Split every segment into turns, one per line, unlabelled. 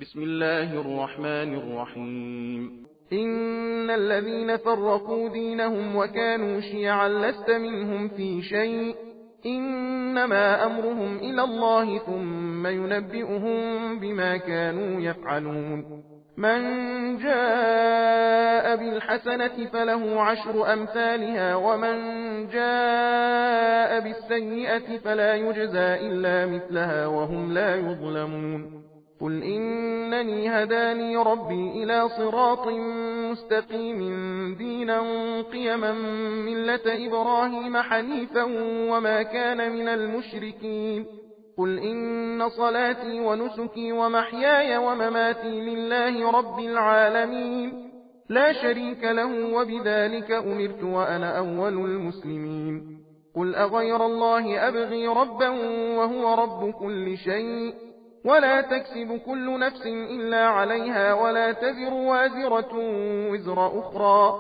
بسم الله الرحمن الرحيم.
إن الذين فرقوا دينهم وكانوا شيعا لست منهم في شيء إنما أمرهم إلى الله ثم ينبئهم بما كانوا يفعلون. من جاء بالحسنة فله 10 أمثالها ومن جاء بالسيئة فلا يجزى إلا مثلها وهم لا يظلمون. قل إنني هداني ربي إلى صراط مستقيم دينا قيما ملة إبراهيم حنيفا وما كان من المشركين. قل إن صلاتي ونسكي ومحياي ومماتي لله رب العالمين لا شريك له وبذلك أمرت وأنا أول المسلمين. قل أغير الله أبغي ربا وهو رب كل شيء ولا تكسب كل نفس إلا عليها ولا تزر وازرة وزر أخرى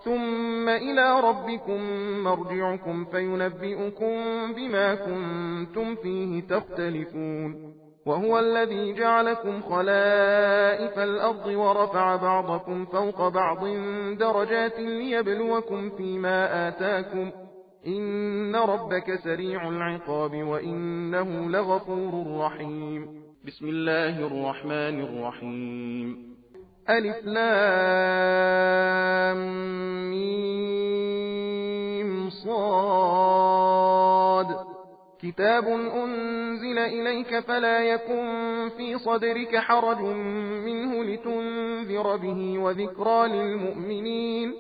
ثم إلى ربكم مرجعكم فينبئكم بما كنتم فيه تختلفون. وهو الذي جعلكم خلائف الأرض ورفع بعضكم فوق بعض درجات ليبلوكم فيما آتاكم إن ربك سريع العقاب وإنه لغفور رحيم.
بسم الله الرحمن الرحيم.
ألف لام ميم صاد. كتاب أنزل إليك فلا يكن في صدرك حرج منه لتنذر به وذكرى للمؤمنين.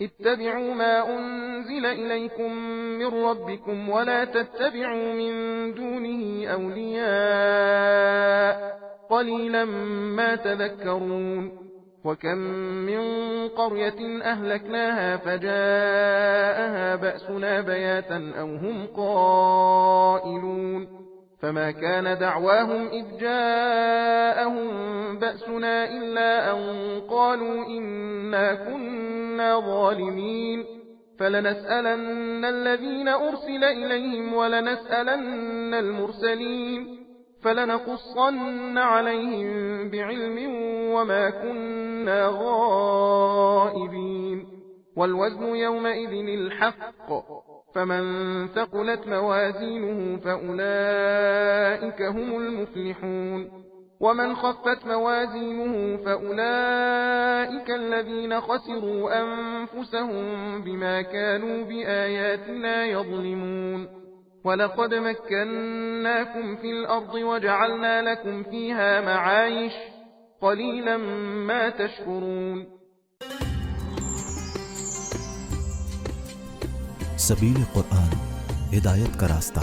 اتبعوا ما أنزل إليكم من ربكم ولا تتبعوا من دونه أولياء قليلا ما تذكرون. وكم من قرية أهلكناها فجاءها بأسنا بياتا أو هم قائلون فما كان دعواهم إذ جاءهم بأسنا إلا أن قالوا إنا كنا ظالمين. فلنسألن الذين أرسل إليهم ولنسألن المرسلين فلنقصن عليهم بعلم وما كنا غائبين. والوزن يومئذ الحق فمن ثقلت موازينه فأولئك هم المفلحون ومن خفت موازينه فأولئك الذين خسروا أنفسهم بما كانوا بآياتنا يظلمون. ولقد مكناكم في الأرض وجعلنا لكم فيها معايش قليلا ما تشكرون.
सबील कुरान हिदायत का रास्ता।